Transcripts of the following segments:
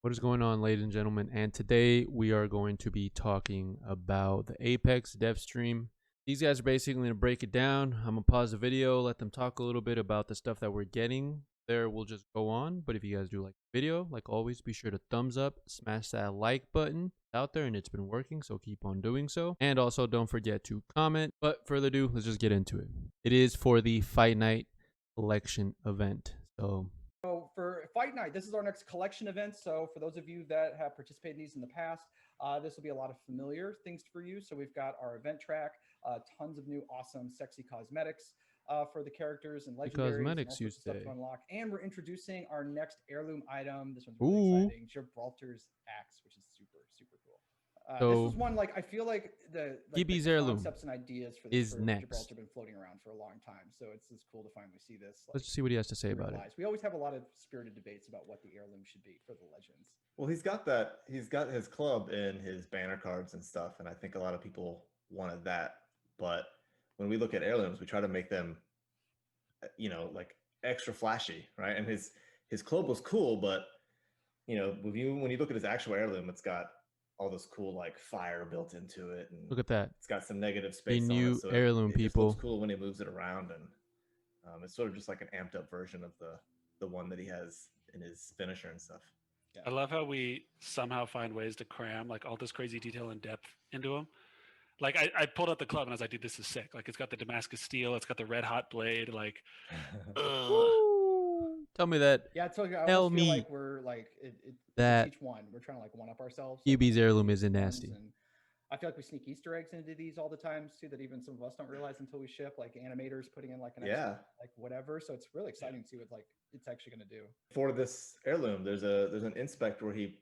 What is going on, ladies and gentlemen? And today we are going to be talking about the Apex dev stream. These guys are basically going to break it down. I'm going to pause the video, let them talk a little bit about the stuff that we're getting. There, we'll just go on. But if you guys do like the video, like always, be sure to thumbs up, smash that like button. It's out there and it's been working, so keep on doing so. And also don't forget to comment. But further ado, let's just get into it. It is for the Fight Night collection event. So for Fight Night, this is our next collection event. So for those of you that have participated in these in the past, this will be a lot of familiar things for you. So we've got our event track, tons of new awesome, sexy cosmetics for the characters and legendaries, cosmetics and all you sorts of stuff say. to unlock. And we're introducing our next heirloom item. This one's really exciting, Gibraltar's axe, which is super, super cool. This was one, like, I feel like Gibby's the heirloom concepts and ideas for this is for next. Gibraltar have been floating around for a long time, so it's cool to finally see this. Let's see what he has to say about it. We always have a lot of spirited debates about what the heirloom should be for the legends. Well, he's got that. He's got his club in his banner cards and stuff, and I think a lot of people wanted that. But when we look at heirlooms, we try to make them, like extra flashy, right? And his club was cool, but when you look at his actual heirloom, it's got all this cool like fire built into it, and look at that. It's got some negative space. A new heirloom, it people. just looks cool when he moves it around, and it's sort of just like an amped up version of the one that he has in his finisher and stuff. Yeah. I love how we somehow find ways to cram like all this crazy detail and depth into them. Like I pulled out the club and I was like, dude, this is sick. Like it's got the Damascus steel, it's got the red hot blade. Like, tell me that. Yeah, it's like, I tell almost me feel like we're like that each one we're trying to like one up ourselves. Gibby's heirloom isn't nasty. And I feel like we sneak Easter eggs into these all the time too, that even some of us don't realize until we ship. Like animators putting in like an extra, like whatever. So it's really exciting to see what like it's actually going to do. For this heirloom, there's an inspect where he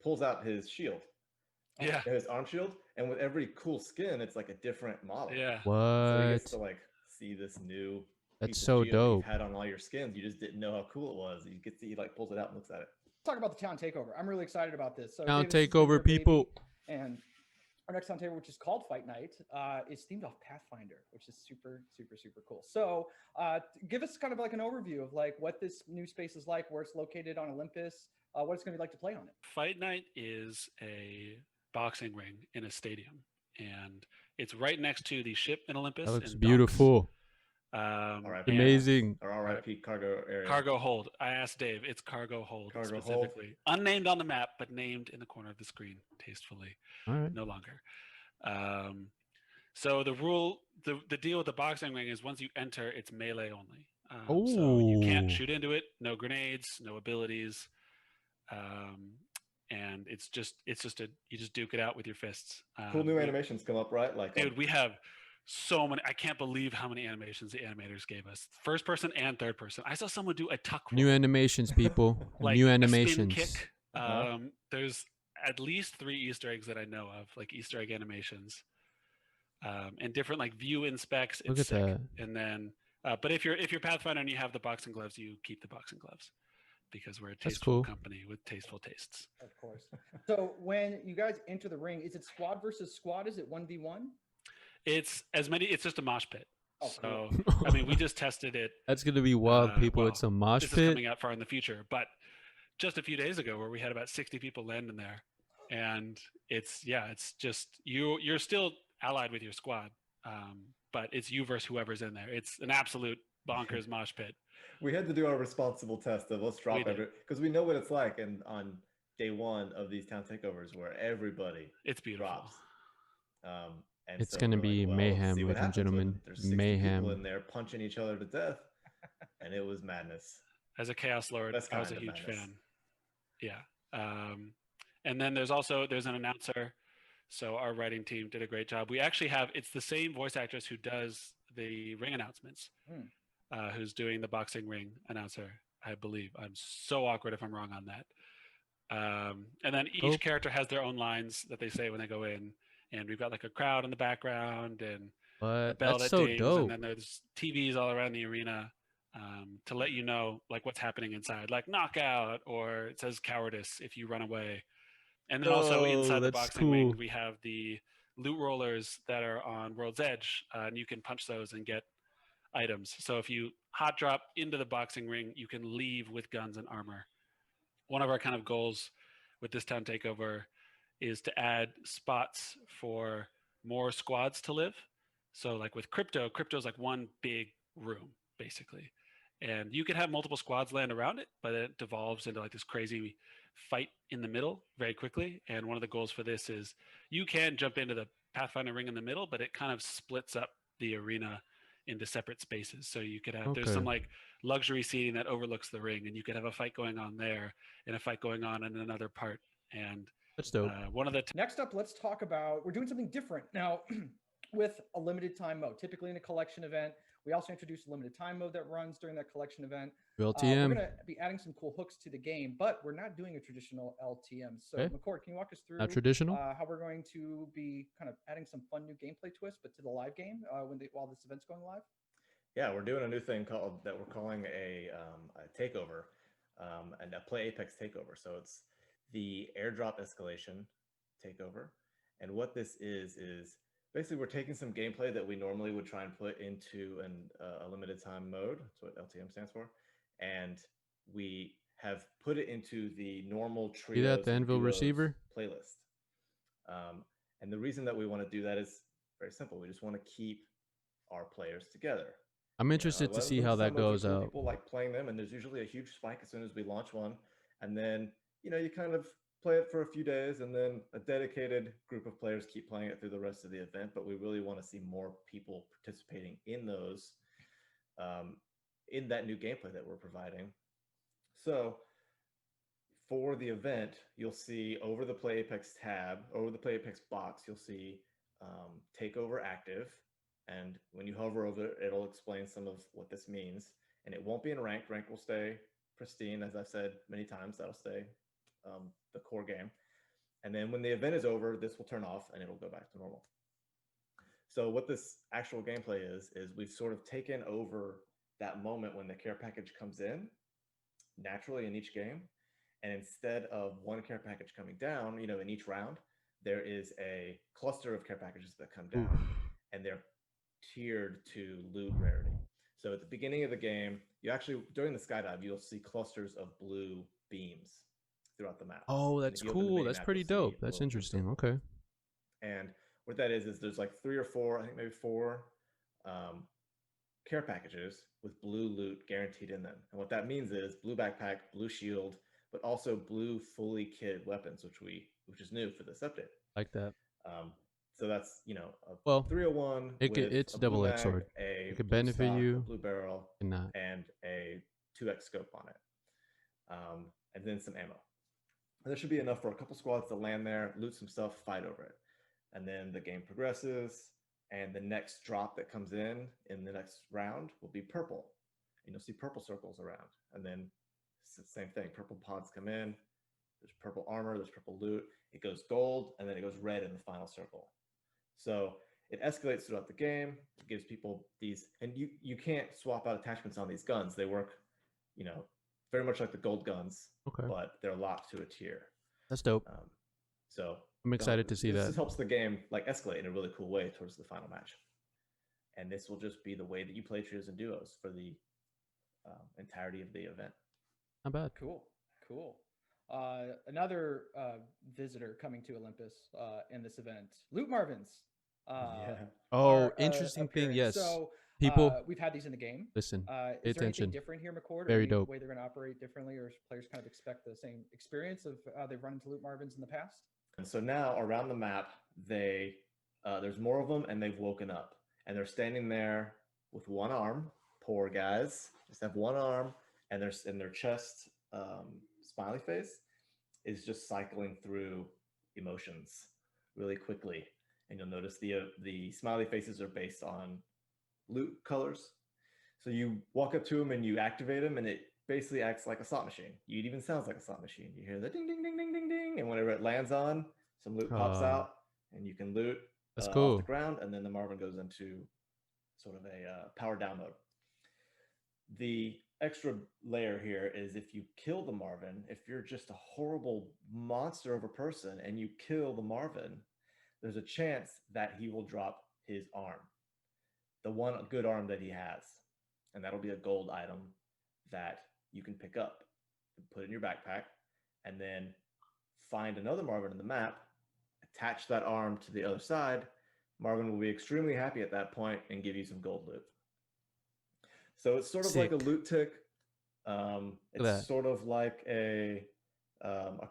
pulls out his shield. Yeah, his arm shield, and with every cool skin, it's like a different model. Yeah. What? So he gets to like see this new. That's so dope. You've had on all your skins, you just didn't know how cool it was. You get to, he like pulls it out and looks at it. Let's talk about the town takeover. I'm really excited about this. So town takeover, people. And our next town takeover, which is called Fight Night, is themed off Pathfinder, which is super, super, super cool. So give us kind of like an overview of like what this new space is like, where it's located on Olympus, what it's going to be like to play on it. Fight Night is a boxing ring in a stadium, and it's right next to the ship in Olympus. That looks beautiful. Amazing. Or RIP cargo area. Cargo hold. I asked Dave. It's cargo hold specifically. Hold. Unnamed on the map, but named in the corner of the screen tastefully. All right. No longer. So the deal with the boxing ring is once you enter, it's melee only. So you can't shoot into it. No grenades. No abilities. And it's just you just duke it out with your fists. Cool new animations come up, right? Like, dude, we have so many. I can't believe how many animations the animators gave us. First person and third person. I saw someone do a tuck roll. New animations, people. Like new animations. A spin kick. There's at least 3 Easter eggs that I know of, like Easter egg animations, and different like view inspects. It's Look at sick. that. And then, but if you're Pathfinder and you have the boxing gloves, you keep the boxing gloves. Because we're a tasteful company with tasteful tastes. Of course. So when you guys enter the ring, is it squad versus squad? Is it 1v1? It's as many. It's just a mosh pit. Oh, so cool. I mean, we just tested it. That's gonna be wild, people. Well, it's a mosh this pit. Is coming out far in the future, but just a few days ago, where we had about 60 people land in there, and it's just you're still allied with your squad, but it's you versus whoever's in there. It's an absolute bonkers mosh pit. We had to do our responsible test of let's drop every, because we know what it's like, and on day 1 of these town takeovers where everybody drops. And it's going to be mayhem, ladies and gentlemen. There's 60 mayhem. people in there punching each other to death, and it was madness. As a Chaos Lord, I was a huge fan. Yeah. And then there's an announcer. So our writing team did a great job. We actually it's the same voice actress who does the ring announcements. Who's doing the boxing ring announcer, I believe. I'm so awkward if I'm wrong on that. And then each character has their own lines that they say when they go in, and we've got like a crowd in the background and a bell that dings, and then there's TVs all around the arena to let you know like what's happening inside, like knockout, or it says cowardice if you run away. And then also inside the boxing ring, we have the loot rollers that are on World's Edge, and you can punch those and get items. So if you hot drop into the boxing ring, you can leave with guns and armor. One of our kind of goals with this town takeover is to add spots for more squads to live. So like with crypto's like one big room basically, and you could have multiple squads land around it, but it devolves into like this crazy fight in the middle very quickly. And one of the goals for this is you can jump into the Pathfinder ring in the middle, but it kind of splits up the arena into separate spaces. So you could have there's some like luxury seating that overlooks the ring, and you could have a fight going on there and a fight going on in another part. And that's dope. One of the next up, let's talk about, we're doing something different now with a limited time mode. Typically in a collection event, we also introduce a limited time mode that runs during that collection event. We're LTM. going to be adding some cool hooks to the game, but we're not doing a traditional LTM. So McCord, can you walk us through not traditional? How we're going to be kind of adding some fun new gameplay twists, but to the live game while this event's going live? Yeah, we're doing a new thing that we're calling a takeover, and a Play Apex takeover. So it's the airdrop escalation takeover. And what this is basically we're taking some gameplay that we normally would try and put into a limited time mode. That's what LTM stands for. And we have put it into the normal trios. See that, the Anvil receiver playlist. And the reason that we want to do that is very simple. We just want to keep our players together. I'm interested to see how that goes out. People like playing them, and there's usually a huge spike as soon as we launch one. And then, you kind of play it for a few days, and then a dedicated group of players keep playing it through the rest of the event. But we really want to see more people participating in those, in that new gameplay that we're providing. So for the event, you'll see over the Play Apex tab, over the Play Apex box, you'll see Takeover Active. And when you hover over it, it'll explain some of what this means. And it won't be in ranked. Rank will stay pristine, as I've said many times. That'll stay the core game. And then when the event is over, this will turn off and it'll go back to normal. So what this actual gameplay is we've sort of taken over that moment when the care package comes in naturally in each game. And instead of one care package coming down, in each round, there is a cluster of care packages that come down. And they're tiered to loot rarity. So at the beginning of the game, you actually, during the skydive, you'll see clusters of blue beams throughout the map. Oh, that's cool. That's pretty dope. That's interesting. Okay. And what that is there's like 3 or 4, I think maybe 4 care packages with blue loot guaranteed in them. And what that means is blue backpack, blue shield, but also blue fully kitted weapons, which is new for this update. Like that. So that's, a 301. It's a double-edged sword. It could benefit you. Blue barrel. Not. And a 2x scope on it. And then some ammo. And there should be enough for a couple squads to land there, loot some stuff, fight over it. And then the game progresses, and the next drop that comes in the next round will be purple. And you'll see purple circles around. And then same thing, purple pods come in, there's purple armor, there's purple loot. It goes gold, and then it goes red in the final circle. So it escalates throughout the game. It gives people these, and you can't swap out attachments on these guns. They work, very much like the gold guns, but they're locked to a tier. That's dope. So I'm excited to see that. This helps the game escalate in a really cool way towards the final match. And this will just be the way that you play trios and duos for the entirety of the event. Not bad. Cool. Another visitor coming to Olympus in this event, Loot Marvins. Interesting thing. Yes. So people, we've had these in the game. Listen, pay attention. Different here, McCord? Very dope. Way they're going to operate differently, or players kind of expect the same experience of how they've run into Loot Marvins in the past? And so now around the map, there's more of them, and they've woken up, and they're standing there with one arm. Poor guys, just have one arm, and their chest smiley face is just cycling through emotions really quickly. And you'll notice the smiley faces are based on loot colors. So you walk up to them and you activate them, and it basically acts like a slot machine. It even sounds like a slot machine. You hear the ding, ding, ding, ding, ding, ding. And whenever it lands on, some loot pops out, and you can loot that's cool. off the ground. And then the Marvin goes into sort of a power down mode. The extra layer here is if you kill the Marvin, if you're just a horrible monster of a person and you kill the Marvin, there's a chance that he will drop his arm, the one good arm that he has. And that'll be a gold item that you can pick up and put in your backpack. And then find another Marvin in the map, attach that arm to the other side, Marvin will be extremely happy at that point and give you some gold loot. So it's sort of like a loot tick. It's sort of like a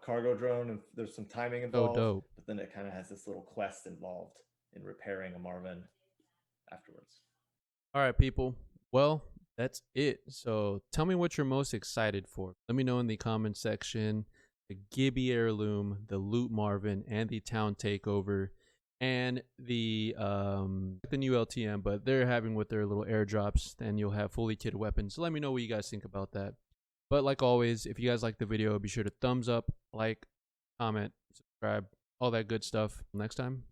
cargo drone, and there's some timing involved. Dope. But then it kind of has this little quest involved in repairing a Marvin afterwards. All right, people. Well, that's it. So tell me what you're most excited for. Let me know in the comment section. The Gibby Heirloom, the Loot Marvin, and the Town Takeover, and the new LTM, but they're having with their little airdrops, and you'll have fully kitted weapons. So let me know what you guys think about that. But like always, if you guys like the video, be sure to thumbs up, like, comment, subscribe, all that good stuff. Next time.